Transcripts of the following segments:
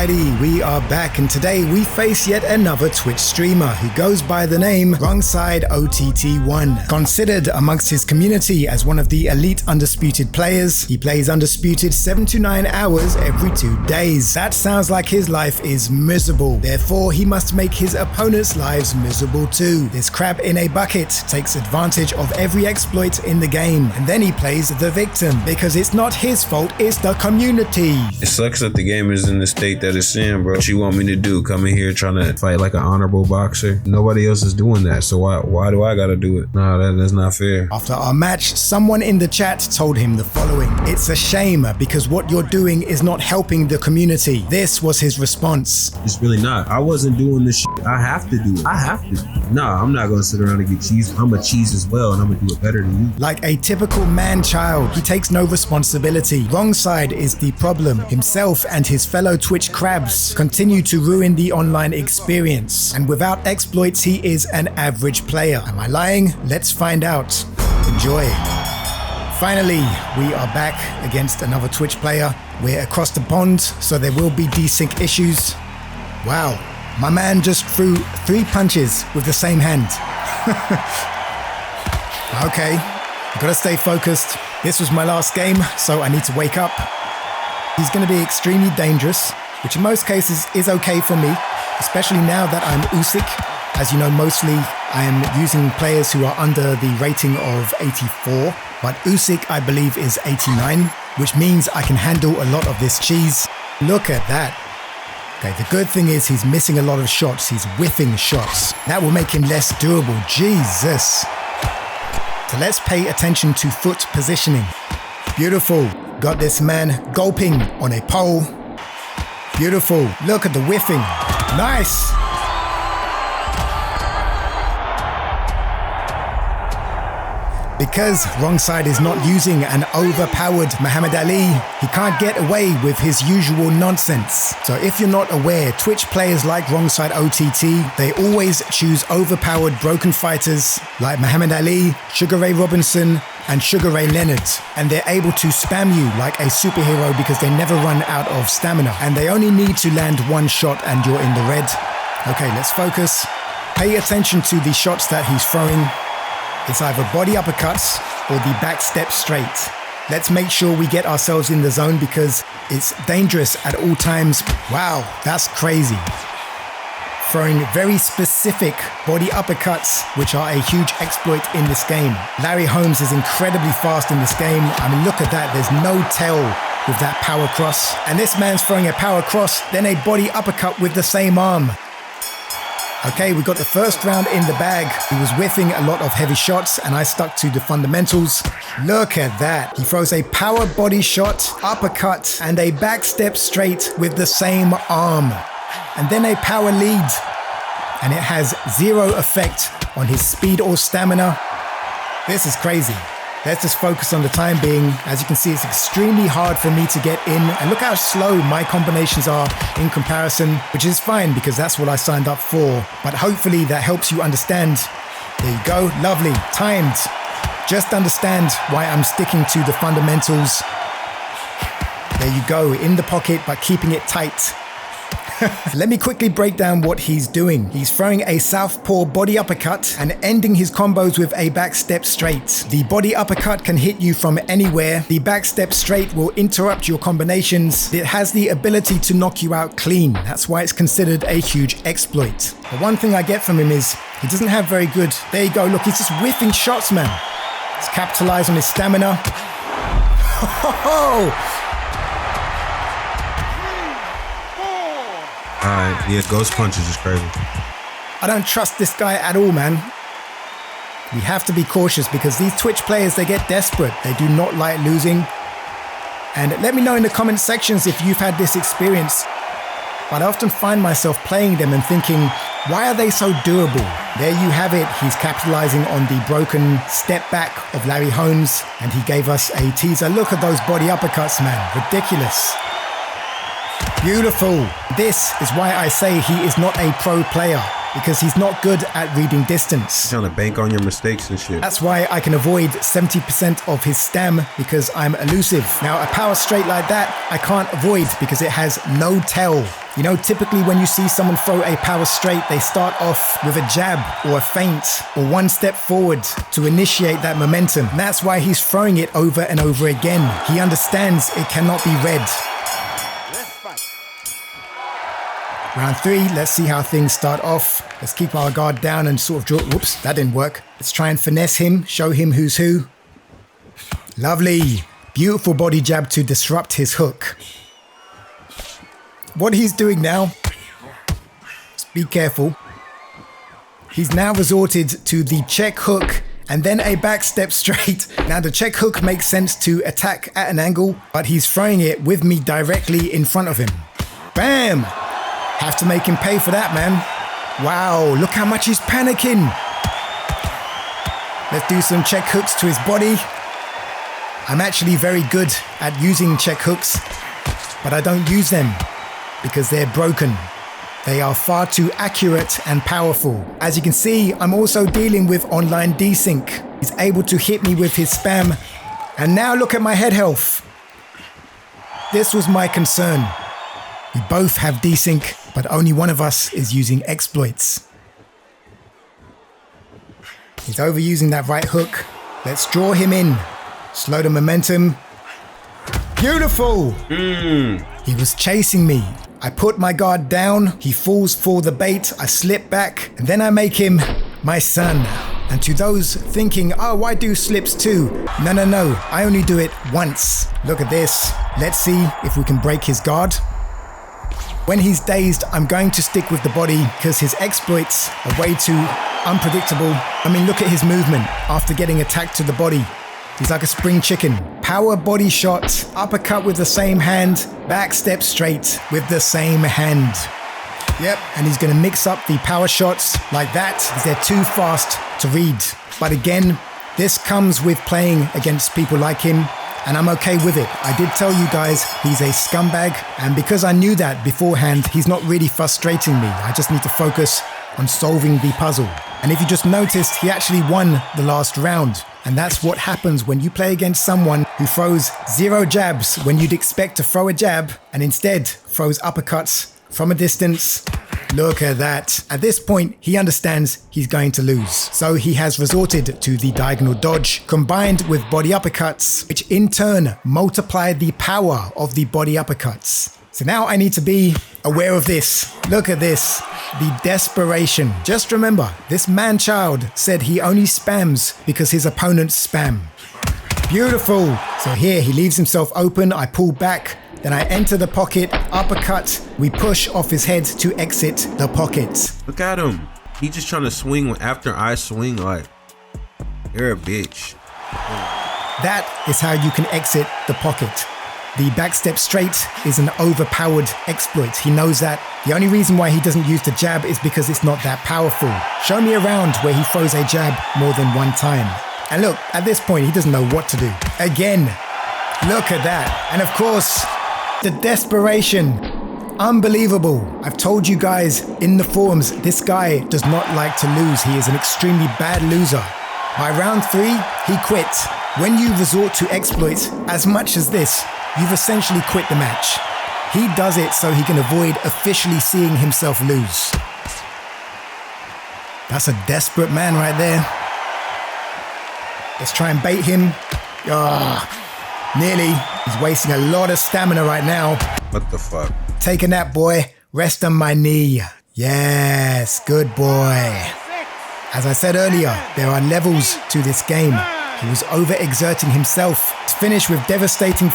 Alrighty, we are back, and today we face yet another Twitch streamer who goes by the name WrongsideOTT1. Considered amongst his community as one of the elite Undisputed players, he plays Undisputed 7 to 9 hours every 2 days. That sounds like his life is miserable, therefore he must make his opponents' lives miserable too. This crab in a bucket takes advantage of every exploit in the game, and then he plays the victim because it's not his fault, it's the community. It sucks that the game is in the state that it's in, bro. What you want me to do? Come in here trying to fight like an honorable boxer? Nobody else is doing that, so why do I gotta do it? Nah, that's not fair. After our match, someone in the chat told him the following: "It's a shame because what you're doing is not helping the community." This was his response. It's really not. I wasn't doing this shit. I have to do it. I have to. Nah, I'm not gonna sit around and get cheese. I'm a cheese as well, and I'm gonna do it better than you. Like a typical man-child, he takes no responsibility. Wrongside is the problem. Himself and his fellow Twitch crabs continue to ruin the online experience, and without exploits he is an average player. Am I lying? Let's find out. Enjoy. Finally, we are back against another Twitch player. We're across the pond, so there will be desync issues. Wow, my man just threw 3 punches with the same hand. Okay, gotta stay focused. This was my last game, so I need to wake up. He's gonna be extremely dangerous, which in most cases is okay for me, especially now that I'm Usyk. As you know, mostly I am using players who are under the rating of 84, but Usyk I believe is 89, which means I can handle a lot of this cheese. Look at that. Okay, the good thing is he's missing a lot of shots. He's whiffing shots. That will make him less durable. Jesus. So let's pay attention to foot positioning. Beautiful. Got this man gulping on a pole. Beautiful. Look at the whiffing. Nice. Because Wrongside is not using an overpowered Muhammad Ali, he can't get away with his usual nonsense. So if you're not aware, Twitch players like WrongsideOTT, they always choose overpowered broken fighters like Muhammad Ali, Sugar Ray Robinson, and Sugar Ray Leonard. And they're able to spam you like a superhero because they never run out of stamina. And they only need to land 1 shot and you're in the red. Okay, let's focus. Pay attention to the shots that he's throwing. It's either body uppercuts or the back step straight. Let's make sure we get ourselves in the zone because it's dangerous at all times. Wow, that's crazy. Throwing very specific body uppercuts, which are a huge exploit in this game. Larry Holmes is incredibly fast in this game. I mean, look at that. There's no tell with that power cross. And this man's throwing a power cross, then a body uppercut with the same arm. Okay, we got the first round in the bag. He was whiffing a lot of heavy shots and I stuck to the fundamentals. Look at that. He throws a power body shot, uppercut, and a back step straight with the same arm. And then a power lead. And it has 0 effect on his speed or stamina. This is crazy. Let's just focus on the time being. As you can see, it's extremely hard for me to get in. And look how slow my combinations are in comparison, which is fine because that's what I signed up for. But hopefully that helps you understand. There you go, lovely, timed. Just understand why I'm sticking to the fundamentals. There you go, in the pocket, but keeping it tight. Let me quickly break down what he's doing. He's throwing a southpaw body uppercut and ending his combos with a back step straight. The body uppercut can hit you from anywhere. The back step straight will interrupt your combinations. It has the ability to knock you out clean. That's why it's considered a huge exploit. The one thing I get from him is he doesn't have very good... There you go, look, he's just whiffing shots, man. He's capitalized on his stamina. Alright, yeah, ghost punches is crazy. I don't trust this guy at all, man. We have to be cautious because these Twitch players, they get desperate. They do not like losing. And let me know in the comment sections if you've had this experience. But I often find myself playing them and thinking, why are they so durable? There you have it. He's capitalizing on the broken step back of Larry Holmes. And he gave us a teaser. Look at those body uppercuts, man. Ridiculous. Beautiful. This is why I say he is not a pro player. because he's not good at reading distance. Trying to bank on your mistakes and shit. That's why I can avoid 70% of his stam, because I'm elusive. Now, a power straight like that, I can't avoid because it has no tell. You know, typically when you see someone throw a power straight, they start off with a jab or a feint or one step forward to initiate that momentum. And that's why he's throwing it over and over again. He understands it cannot be read. Round 3, let's see how things start off. Let's keep our guard down and sort of draw. Whoops, that didn't work. Let's try and finesse him, show him who's who. Lovely. Beautiful body jab to disrupt his hook. What he's doing now, just be careful. He's now resorted to the check hook and then a back step straight. Now the check hook makes sense to attack at an angle, but he's throwing it with me directly in front of him. Bam! Have to make him pay for that, man. Wow, look how much he's panicking. Let's do some check hooks to his body. I'm actually very good at using check hooks, but I don't use them because they're broken. They are far too accurate and powerful. As you can see, I'm also dealing with online desync. He's able to hit me with his spam. And now look at my head health. This was my concern. We both have desync, but only one of us is using exploits. He's overusing that right hook. Let's draw him in. Slow the momentum. Beautiful! He was chasing me. I put my guard down. He falls for the bait. I slip back, and then I make him my son. And to those thinking, oh, I do slips too. No. I only do it once. Look at this. Let's see if we can break his guard. When he's dazed, I'm going to stick with the body because his exploits are way too unpredictable. I mean, look at his movement after getting attacked to the body. He's like a spring chicken. Power body shot, uppercut with the same hand, back step straight with the same hand. Yep, and he's going to mix up the power shots like that because they're too fast to read. But again, this comes with playing against people like him. And I'm okay with it. I did tell you guys he's a scumbag, and because I knew that beforehand, he's not really frustrating me. I just need to focus on solving the puzzle. And if you just noticed, he actually won the last round. And that's what happens when you play against someone who throws 0 jabs when you'd expect to throw a jab, and instead throws uppercuts from a distance. Look at that. At this point, he understands he's going to lose. So he has resorted to the diagonal dodge combined with body uppercuts, which in turn multiply the power of the body uppercuts. So now I need to be aware of this. Look at this. The desperation. Just remember, this man-child said he only spams because his opponents spam. Beautiful. So here he leaves himself open. I pull back. Then I enter the pocket, uppercut, we push off his head to exit the pocket. Look at him. He just trying to swing after I swing like, you're a bitch. That is how you can exit the pocket. The backstep straight is an overpowered exploit. He knows that. The only reason why he doesn't use the jab is because it's not that powerful. Show me a round where he throws a jab more than one time. And look, at this point, he doesn't know what to do. Again, look at that. And of course, the desperation. Unbelievable. I've told you guys in the forums, this guy does not like to lose. He is an extremely bad loser. By round 3, he quit. When you resort to exploits as much as this, you've essentially quit the match. He does it so he can avoid officially seeing himself lose. That's a desperate man right there. Let's try and bait him. Nearly. He's wasting a lot of stamina right now. What the fuck? Take a nap, boy. Rest on my knee. Yes, good boy. As I said earlier, there are levels to this game. He was overexerting himself to finish with devastating...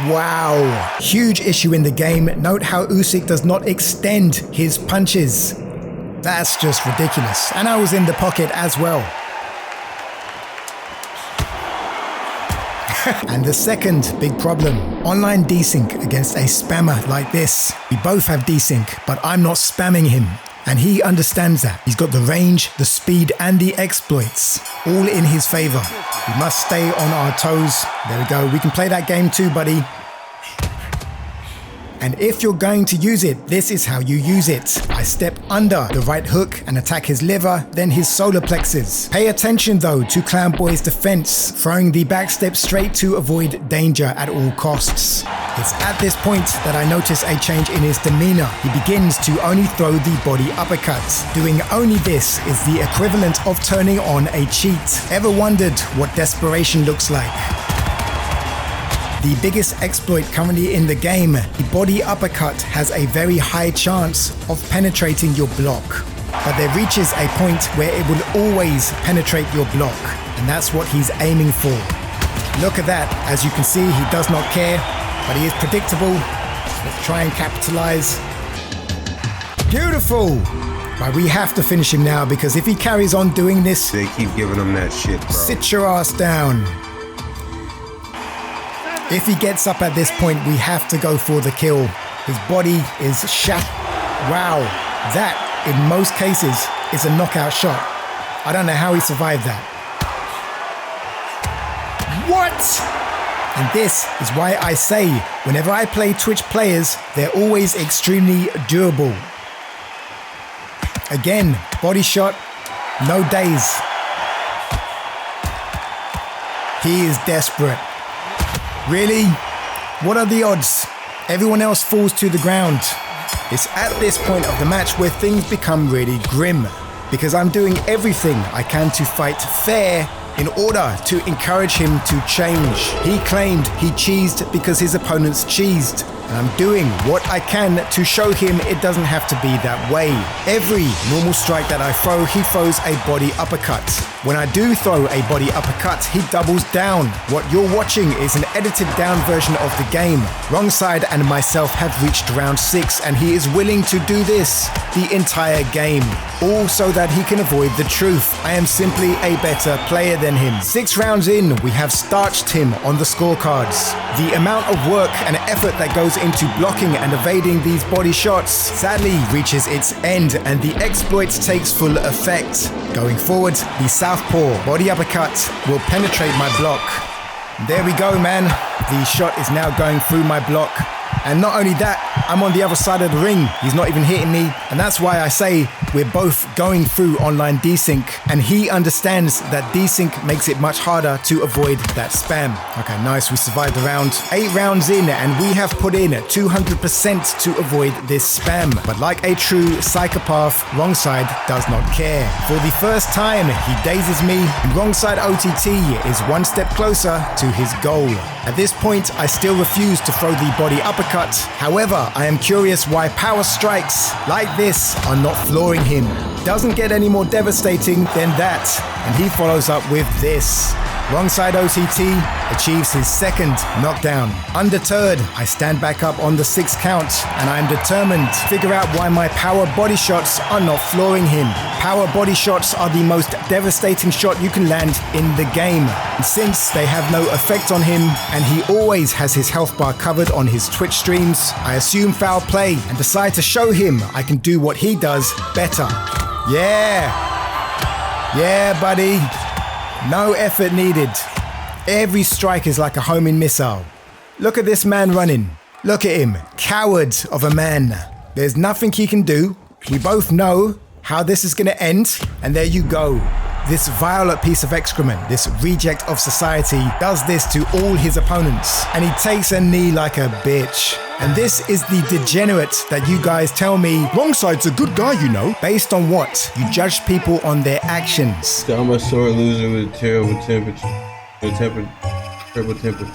Wow. Huge issue in the game. Note how Usyk does not extend his punches. That's just ridiculous. And I was in the pocket as well. And the second big problem, online desync against a spammer like this. We both have desync, but I'm not spamming him. And he understands that. He's got the range, the speed, and the exploits, all in his favor. We must stay on our toes. There we go. We can play that game too, buddy. And if you're going to use it, this is how you use it. I step under the right hook and attack his liver, then his solar plexus. Pay attention though to Clown Boy's defense, throwing the back step straight to avoid danger at all costs. It's at this point that I notice a change in his demeanor. He begins to only throw the body uppercuts. Doing only this is the equivalent of turning on a cheat. Ever wondered what desperation looks like? The biggest exploit currently in the game, the body uppercut has a very high chance of penetrating your block. But there reaches a point where it will always penetrate your block, and that's what he's aiming for. Look at that. As you can see, he does not care, but he is predictable. Let's try and capitalize. Beautiful! But we have to finish him now, because if he carries on doing this, They keep giving him that shit, bro. sit your ass down. If he gets up at this point, we have to go for the kill. His body is shattered. Wow, that, in most cases, is a knockout shot. I don't know how he survived that. What? And this is why I say, whenever I play Twitch players, they're always extremely durable. Again, body shot, no days. He is desperate. Really? What are the odds? Everyone else falls to the ground. It's at this point of the match where things become really grim, because I'm doing everything I can to fight fair in order to encourage him to change. He claimed he cheesed because his opponents cheesed, and I'm doing what I can to show him it doesn't have to be that way. Every normal strike that I throw, he throws a body uppercut. When I do throw a body uppercut, he doubles down. What you're watching is an edited down version of the game. Wrongside and myself have reached round 6, and he is willing to do this the entire game, all so that he can avoid the truth. I am simply a better player than him. 6 rounds in, we have starched him on the scorecards. The amount of work and effort that goes into blocking and evading these body shots sadly reaches its end, and the exploit takes full effect. Going forward, the southpaw body uppercut will penetrate my block. There we go, man. The shot is now going through my block. And not only that, I'm on the other side of the ring. He's not even hitting me. And that's why I say we're both going through online desync. And he understands that desync makes it much harder to avoid that spam. Okay, nice. We survived the round. 8 rounds in, and we have put in 200% to avoid this spam. But like a true psychopath, Wrongside does not care. For the first time, he dazes me. And Wrongside OTT is one step closer to his goal. At this point, I still refuse to throw the body uppercut. However, I am curious why power strikes like this are not flooring him. Doesn't get any more devastating than that. And he follows up with this. Wrongside OTT achieves his second knockdown. Undeterred, I stand back up on the 6th count, and I am determined to figure out why my power body shots are not flooring him. Power body shots are the most devastating shot you can land in the game. And since they have no effect on him, and he always has his health bar covered on his Twitch streams, I assume foul play and decide to show him I can do what he does better. Yeah, buddy. No effort needed. Every strike is like a homing missile. Look at this man running. Look at him. Coward of a man. There's nothing he can do. We both know how this is going to end. And there you go. This violet piece of excrement, this reject of society, does this to all his opponents. And he takes a knee like a bitch. And this is the degenerate that you guys tell me, Wrongside's a good guy, you know. Based on what? You judge people on their actions. I'm a sore loser with terrible temperature. Terrible temper.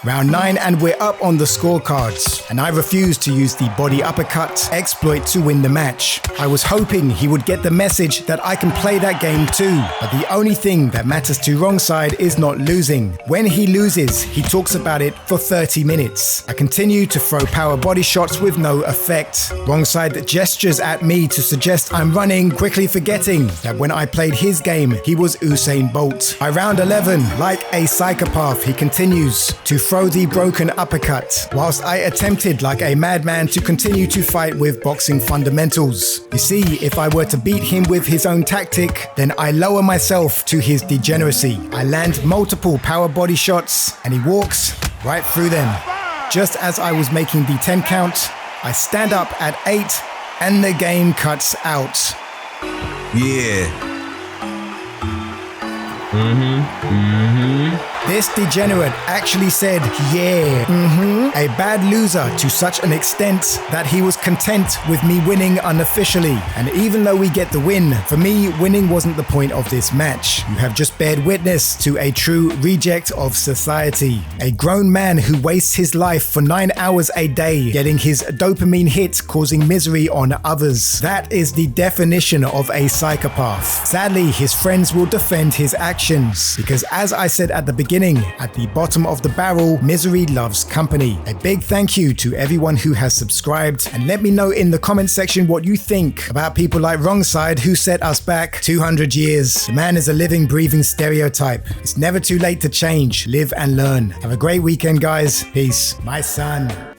Round 9, and we're up on the scorecards, and I refused to use the body uppercut exploit to win the match. I was hoping he would get the message that I can play that game too, but the only thing that matters to Wrongside is not losing. When he loses, he talks about it for 30 minutes. I continue to throw power body shots with no effect. Wrongside gestures at me to suggest I'm running, quickly forgetting that when I played his game, he was Usain Bolt. By round 11, like a psychopath, he continues to throw the broken uppercut, whilst I attempted like a madman to continue to fight with boxing fundamentals. You see, if I were to beat him with his own tactic, then I lower myself to his degeneracy. I land multiple power body shots, and he walks right through them. Just as I was making the 10 count, I stand up at 8 and the game cuts out. Yeah. This degenerate actually said, yeah, a bad loser to such an extent that he was content with me winning unofficially. And even though we get the win, for me, winning wasn't the point of this match. You have just bared witness to a true reject of society. A grown man who wastes his life for 9 hours a day, getting his dopamine hit, causing misery on others. That is the definition of a psychopath. Sadly, his friends will defend his actions, because as I said at the beginning, at the bottom of the barrel, misery loves company. A big thank you to everyone who has subscribed, and let me know in the comment section what you think about people like Wrongside who set us back 200 years. The man is a living, breathing stereotype. It's never too late to change, live and learn. Have a great weekend, guys. Peace. My son.